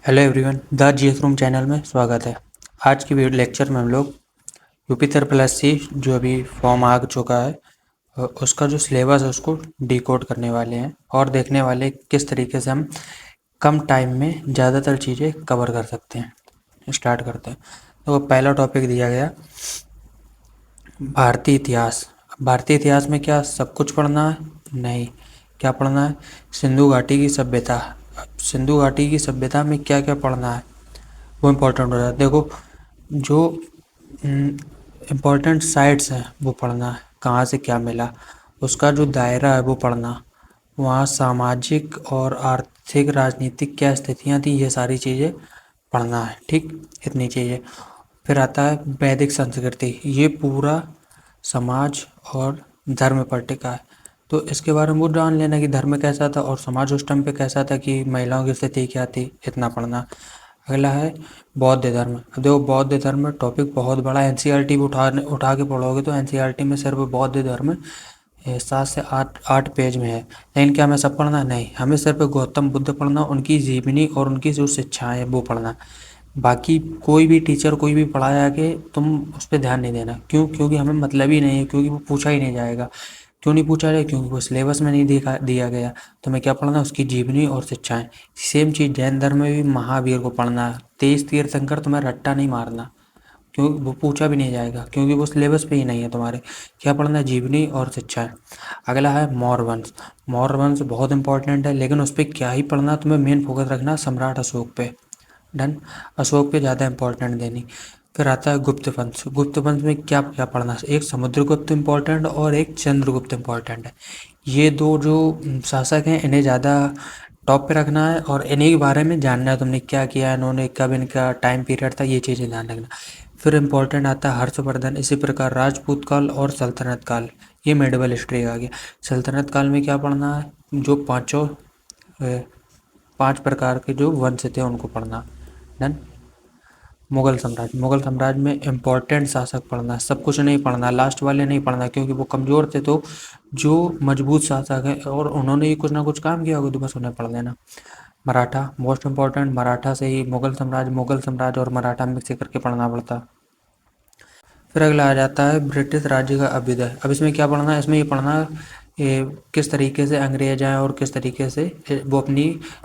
Hello everyone, the GS room channel में स्वागत है। आज की वीडियो लेक्चर में हम लोग यूपी प्लस सी जो अभी फॉर्म आ चुका है उसका जो सिलेबस है उसको डिकोड करने वाले हैं और देखने वाले किस तरीके से हम कम टाइम में ज़्यादातर चीज़ें कवर कर सकते हैं। स्टार्ट करते हैं। तो पहला टॉपिक दिया गया भारतीय इतिहास। भारतीय इतिहास में क्या सब कुछ पढ़ना है? नहीं। क्या पढ़ना है? सिंधु घाटी की सभ्यता। सिंधु घाटी की सभ्यता में क्या क्या पढ़ना है वो इम्पोर्टेंट हो जाता है। देखो, जो इम्पोर्टेंट साइट्स हैं वो पढ़ना है, कहाँ से क्या मिला, उसका जो दायरा है वो पढ़ना, वहाँ सामाजिक और आर्थिक राजनीतिक क्या स्थितियाँ थी, ये सारी चीज़ें पढ़ना है। ठीक, इतनी चीज़ें। फिर आता है वैदिक संस्कृति। ये पूरा समाज और धर्म पर टिका है, तो इसके बारे में वो जान लेना कि धर्म कैसा था और समाज उस टाइम पे कैसा था, कि महिलाओं की स्थिति क्या थी, इतना पढ़ना। अगला है बौद्ध धर्म। अब देखो, बौद्ध धर्म टॉपिक बहुत बड़ा है। एनसीईआरटी भी उठा के पढ़ोगे तो एनसीईआरटी में सिर्फ बौद्ध धर्म 7 से 8 पेज में है। लेकिन क्या हमें सब पढ़ना? नहीं, हमें सिर्फ गौतम बुद्ध पढ़ना, उनकी जीवनी और उनकी जो शिक्षाएं हैं वो पढ़ना। बाकी कोई भी टीचर कोई भी पढ़ाया के तुम उस पर ध्यान नहीं देना। क्यों? क्योंकि हमें मतलब ही नहीं है, क्योंकि वो पूछा ही नहीं जाएगा। क्यों नहीं पूछा जाए? क्योंकि वो सिलेबस में नहीं दिया गया। तो हमें क्या पढ़ना? उसकी जीवनी और शिक्षाएं। सेम चीज़ जैन धर्म में भी महावीर को पढ़ना है। 23 तीर्थंकर तुम्हें रट्टा नहीं मारना, क्योंकि वो पूछा भी नहीं जाएगा, क्योंकि वो सिलेबस पे ही नहीं है तुम्हारे। क्या पढ़ना है? जीवनी और शिक्षाएं। अगला है मौर्य वंश। मौर्य वंश बहुत इंपॉर्टेंट है, लेकिन उस पर क्या ही पढ़ना, तुम्हें मेन फोकस रखना सम्राट अशोक पे। डन। अशोक पे ज़्यादा इंपॉर्टेंट देनी। फिर आता है गुप्त वंश। गुप्त वंश में क्या क्या पढ़ना है? एक समुद्रगुप्त इंपॉर्टेंट और एक चंद्रगुप्त इंपॉर्टेंट है। ये दो जो शासक हैं, इन्हें ज़्यादा टॉप पे रखना है और इन्हीं के बारे में जानना है तुमने, क्या किया इन्होंने, कब इनका टाइम पीरियड था, ये चीज़ें ध्यान रखना। फिर इंपॉर्टेंट आता है हर्षवर्धन। इसी प्रकार राजपूत काल और सल्तनत काल, ये मेडिवल हिस्ट्री आ गया। सल्तनत काल में क्या पढ़ना है? जो पाँचों 5 प्रकार के जो वंश थे उनको पढ़ना। डन। मुगल साम्राज्य। मुगल साम्राज्य में इम्पोर्टेंट शासक पढ़ना, सब कुछ नहीं पढ़ना, लास्ट वाले नहीं पढ़ना, क्योंकि वो कमज़ोर थे। तो जो मजबूत शासक हैं और उन्होंने ही कुछ ना कुछ काम किया होगा, तो बस उन्हें पढ़ लेना। Maratha most important. मराठा से ही मुगल साम्राज्य और मराठा मिक्स करके पढ़ना पड़ता। फिर अगला आ जाता है ब्रिटिश राज्य का अभ्युदय। अब इसमें क्या पढ़ना है? इसमें ये पढ़ना किस तरीके से अंग्रेज आए और किस तरीके से वो अपनी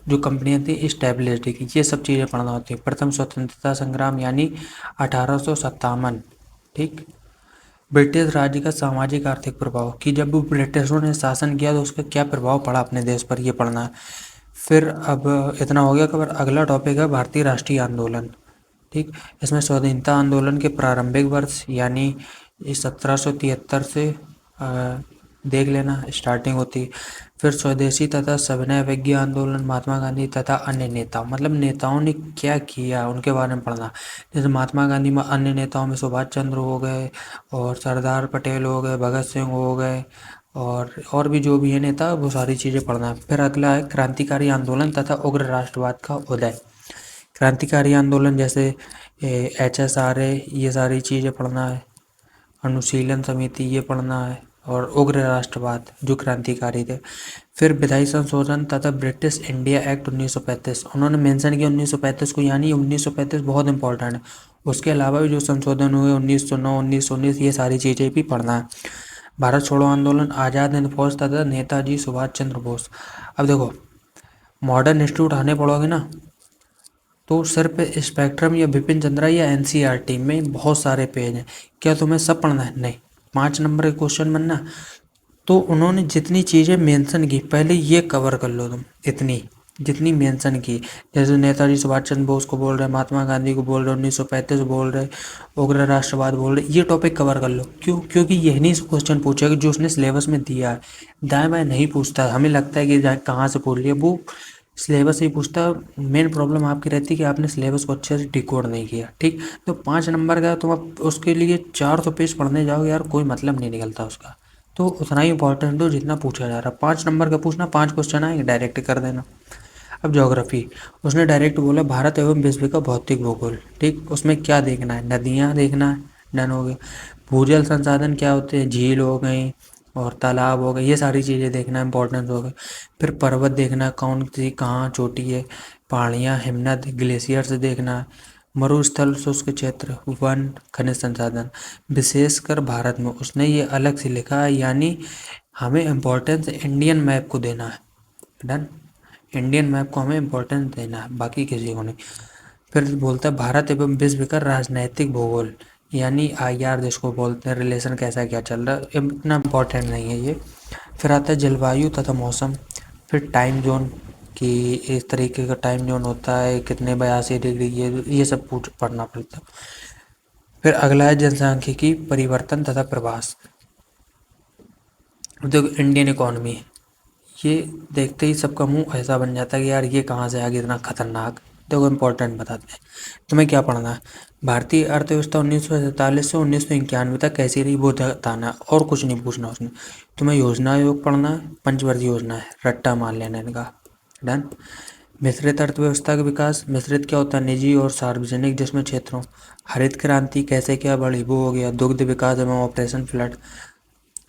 जो कंपनियां थी इस्टेब्लिश की, ये सब चीज़ें पढ़ना होती है। प्रथम स्वतंत्रता संग्राम यानी 1857। ठीक। ब्रिटिश राज्य का सामाजिक आर्थिक प्रभाव, कि जब ब्रिटिशों ने शासन किया तो उसका क्या प्रभाव पड़ा अपने देश पर, ये पढ़ना है। फिर अब इतना हो गया कवर। अगला टॉपिक है भारतीय राष्ट्रीय आंदोलन। ठीक। इसमें स्वाधीनता आंदोलन के प्रारंभिक वर्ष यानी 1773 से देख लेना, स्टार्टिंग होती। फिर स्वदेशी तथा सविनय अवज्ञा आंदोलन, महात्मा गांधी तथा अन्य नेता, मतलब नेताओं ने क्या किया उनके बारे में पढ़ना। जैसे महात्मा गांधी में, अन्य नेताओं में सुभाष चंद्र हो गए और सरदार पटेल हो गए, भगत सिंह हो गए, और भी जो भी है नेता, वो सारी चीज़ें पढ़ना है। फिर अगला है क्रांतिकारी आंदोलन तथा उग्र राष्ट्रवाद का उदय। क्रांतिकारी आंदोलन जैसे HSRA, ये सारी चीज़ें पढ़ना है। अनुशीलन समिति, ये पढ़ना है। और उग्र राष्ट्रवाद जो क्रांतिकारी थे। फिर विधायी संशोधन तथा ब्रिटिश इंडिया एक्ट 1935, उन्होंने मेंशन किया 1935 को, यानी 1935 बहुत इंपॉर्टेंट है। उसके अलावा भी जो संशोधन हुए 1909, 1919, ये सारी चीज़ें भी पढ़ना है। भारत छोड़ो आंदोलन, आज़ाद हिंद फौज तथा नेताजी सुभाष चंद्र बोस। अब देखो, मॉडर्न हिस्ट्री उठाने पड़ोगे ना, तो सिर्फ स्पेक्ट्रम या बिपिन चंद्रा या एनसीईआरटी में बहुत सारे पेज हैं। क्या तुम्हें सब पढ़ना है? नहीं। 5 नंबर के क्वेश्चन बनना, तो उन्होंने जितनी चीज़ें मेंशन की पहले ये कवर कर लो तुम, इतनी जितनी मेंशन की। जैसे नेताजी सुभाष चंद्र बोस को बोल रहे, महात्मा गांधी को बोल रहे, 1935 बोल रहे, उग्र राष्ट्रवाद बोल रहे, ये टॉपिक कवर कर लो। क्यों? क्योंकि यही से क्वेश्चन पूछेगा जो उसने सिलेबस में दिया है। दाएं बाएं नहीं पूछता है। हमें लगता है कि कहाँ से पूछ लिया, वो सिलेबस से ही पूछता है। मेन प्रॉब्लम आपकी रहती है कि आपने सिलेबस को अच्छे से डिकोड नहीं किया। ठीक। तो 5 नंबर का तुम अब उसके लिए 400 पेज पढ़ने जाओगे यार, कोई मतलब नहीं निकलता उसका। तो उतना ही इंपॉर्टेंट हो जितना पूछा जा रहा है। 5 नंबर का पूछना, 5 क्वेश्चन आएंगे, डायरेक्ट कर देना। अब ज्योग्राफी, उसने डायरेक्ट बोला भारत एवं विश्व का भौतिक भूगोल। ठीक। उसमें क्या देखना है? नदियाँ देखना है। डन हो गया। भूजल संसाधन क्या होते हैं? झील हो गई और तालाब हो गए, ये सारी चीज़ें देखना इंपॉर्टेंट हो गए। फिर पर्वत देखना, कौन सी कहाँ चोटी है। पहाड़ियाँ, हिमनद, ग्लेशियर से देखना है, मरुस्थल, शुष्क क्षेत्र, वन, खनिज संसाधन। विशेषकर भारत में उसने ये अलग से लिखा है, यानी हमें इम्पोर्टेंस इंडियन मैप को देना है। डन। इंडियन मैप को हमें इम्पोर्टेंस देना है, बाकी किसी को नहीं। फिर बोलता है भारत एवं विश्व का राजनैतिक भूगोल, यानी IR जिसको बोलते हैं, रिलेशन कैसा क्या चल रहा है, इतना इम्पोर्टेंट नहीं है ये। फिर आता है जलवायु तथा मौसम। फिर टाइम जोन, कि इस तरीके का टाइम जोन होता है, कितने 82 डिग्री, ये सब पढ़ना पड़ता है। फिर अगला है जनसांख्यिकी परिवर्तन तथा प्रवास। देखो इंडियन इकोनॉमी, ये देखते ही सबका मुंह ऐसा बन जाता है कि यार ये कहाँ से आ गया इतना खतरनाक। देखो इम्पोर्टेंट बताते हैं तुम्हें क्या पढ़ना है। भारतीय अर्थव्यवस्था 1947 से 1991 तक कैसी रही वो बताना है, और कुछ नहीं पूछना उसमें। तुम्हें योजना आयोग पढ़ना है, पंचवर्षीय योजना है, रट्टा मान लेना इनका। डन। मिश्रित अर्थव्यवस्था का विकास, मिश्रित क्या होता है, निजी और सार्वजनिक जिसमें क्षेत्रों। हरित क्रांति कैसे क्या बढ़ी वो हो गया, दुग्ध विकास एवं ऑपरेशन फ्लड,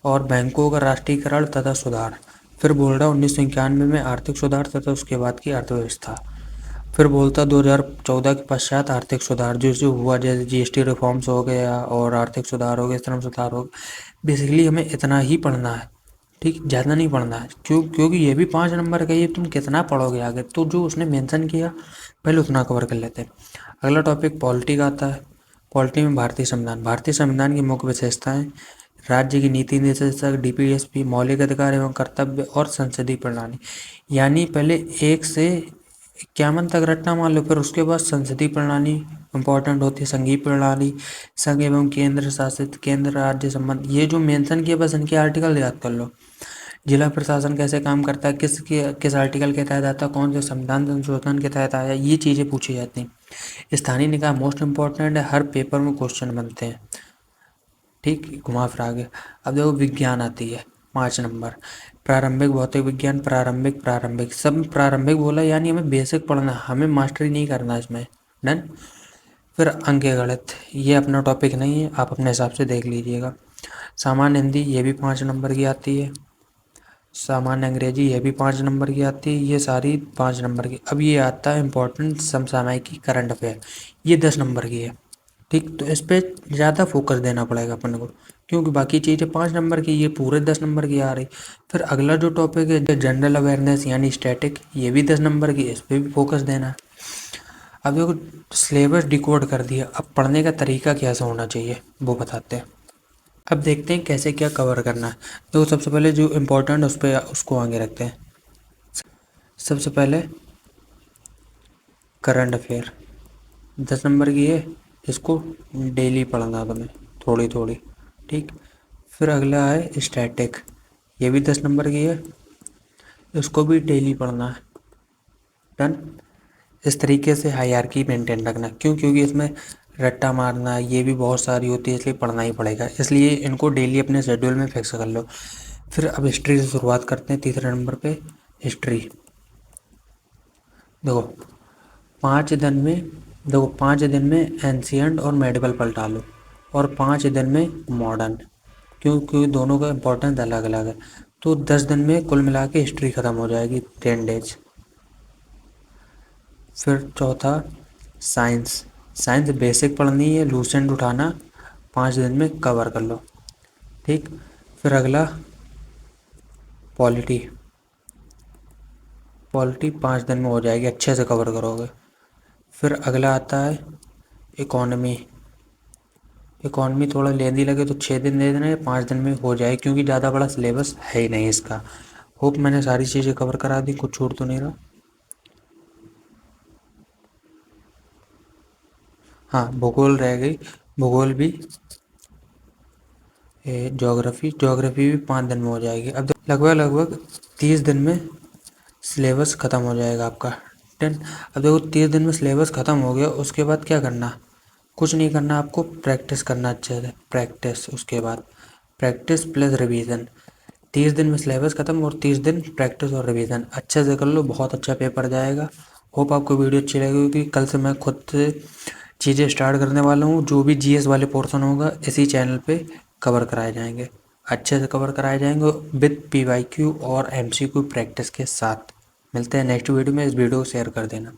और बैंकों का राष्ट्रीयकरण तथा सुधार। फिर बोल रहा 1991 में आर्थिक सुधार तथा उसके बाद की अर्थव्यवस्था। फिर बोलता 2014 के पश्चात आर्थिक सुधार जो जो हुआ, जैसे GST रिफॉर्म्स हो गया और आर्थिक सुधार हो गया, श्रम सुधार हो गया। बेसिकली हमें इतना ही पढ़ना है, ठीक, ज़्यादा नहीं पढ़ना है, क्योंकि ये भी 5 नंबर का, ये तुम कितना पढ़ोगे आगे, तो जो उसने मेंशन किया पहले उतना कवर कर लेते हैं। अगला टॉपिक पॉलिटी का आता है। पॉलिटी में भारतीय संविधान, भारतीय संविधान की मुख्य विशेषताएं, राज्य की नीति निर्देशक, DPSP, मौलिक अधिकार एवं कर्तव्य और संसदीय प्रणाली। यानी पहले 1 से 51 तक रटना मान लो, फिर उसके बाद संसदीय प्रणाली इंपॉर्टेंट होती है, संघीय प्रणाली, संघ एवं केंद्र शासित, केंद्र राज्य संबंध, ये जो मेंशन किया बस इनके आर्टिकल याद कर लो। जिला प्रशासन कैसे काम करता है, किस आर्टिकल के तहत आता है, कौन से संविधान संशोधन के तहत आया, ये चीज़ें पूछी जाती हैं। स्थानीय निकाय मोस्ट इम्पॉर्टेंट है, हर पेपर में क्वेश्चन बनते हैं, ठीक, घुमा फिरा के। अब देखो विज्ञान आती है 5 नंबर। प्रारंभिक भौतिक विज्ञान, प्रारंभिक सब प्रारंभिक बोला, यानी हमें बेसिक पढ़ना, हमें मास्टरी नहीं करना इसमें। डन। फिर अंकीय गणित, ये अपना टॉपिक नहीं है, आप अपने हिसाब से देख लीजिएगा। सामान्य हिंदी, ये भी 5 नंबर की आती है। सामान्य अंग्रेजी, ये भी 5 नंबर की आती है। ये सारी 5 नंबर की। अब ये आता है इम्पोर्टेंट समसामयिकी करंट अफेयर, ये 10 नंबर की है, ठीक। तो इस पे ज़्यादा फोकस देना पड़ेगा अपन को, क्योंकि बाकी चीज़ें 5 नंबर की, ये पूरे 10 नंबर की आ रही। फिर अगला जो टॉपिक है जनरल अवेयरनेस यानी स्टैटिक, ये भी 10 नंबर की है, इस पर भी फोकस देना है। अब देखो सिलेबस डिकोड कर दिया, अब पढ़ने का तरीका कैसा होना चाहिए वो बताते हैं। अब देखते हैं कैसे क्या कवर करना है। तो सबसे पहले जो इम्पोर्टेंट उस पर उसको आगे रखते हैं। सबसे पहले करंट अफेयर 10 नंबर की है, इसको डेली पढ़ना तुम्हें, थोड़ी थोड़ी, ठीक। फिर अगला है स्टैटिक, ये भी 10 नंबर की है, इसको भी डेली पढ़ना है। डन। इस तरीके से हायरार्की मेंटेन रखना, क्योंकि इसमें रट्टा मारना ये भी बहुत सारी होती है, इसलिए पढ़ना ही पड़ेगा, इसलिए इनको डेली अपने शेड्यूल में फिक्स कर लो। फिर अब हिस्ट्री से शुरुआत करते हैं, तीसरे नंबर पे हिस्ट्री। देखो 5 दिन में एंशियंट और मेडिवल पलटा लो, और 5 दिन में मॉडर्न, क्योंकि दोनों का इम्पोर्टेंस अलग अलग है। तो 10 दिन में कुल मिला के हिस्ट्री ख़त्म हो जाएगी, 10 डेज। फिर चौथा साइंस, साइंस बेसिक पढ़नी है, लूसेंट उठाना, 5 दिन में कवर कर लो, ठीक। फिर अगला पॉलिटी, पॉलिटी 5 दिन में हो जाएगी, अच्छे से कवर करोगे। फिर अगला आता है इकोनॉमी, इकोनॉमी थोड़ा लेंदी लगे तो 6 दिन दे देना, या 5 दिन में हो जाए, क्योंकि ज़्यादा बड़ा सिलेबस है ही नहीं इसका। होप मैंने सारी चीज़ें कवर करा दी, कुछ छूट तो नहीं रहा। हाँ भूगोल रह गई, भूगोल भी, ज्योग्राफी भी 5 दिन में हो जाएगी। अब लगभग 30 दिन में सिलेबस ख़त्म हो जाएगा आपका। 10। अब देखो 30 दिन में सिलेबस ख़त्म हो गया, उसके बाद क्या करना, कुछ नहीं करना, आपको प्रैक्टिस करना अच्छे से, प्रैक्टिस, उसके बाद प्रैक्टिस प्लस रिवीजन। 30 दिन में सिलेबस ख़त्म और 30 दिन प्रैक्टिस और रिवीजन अच्छे से कर लो, बहुत अच्छा पेपर जाएगा। होप आपको वीडियो अच्छी लगेगी, क्योंकि कल से मैं खुद से चीज़ें स्टार्ट करने वाला हूँ। जो भी GS वाले पोर्शन होगा इसी चैनल पे कवर कराए जाएंगे, अच्छे से कवर कराए जाएंगे, विद PYQ और MCQ प्रैक्टिस के साथ। मिलते हैं नेक्स्ट वीडियो में, इस वीडियो को शेयर कर देना।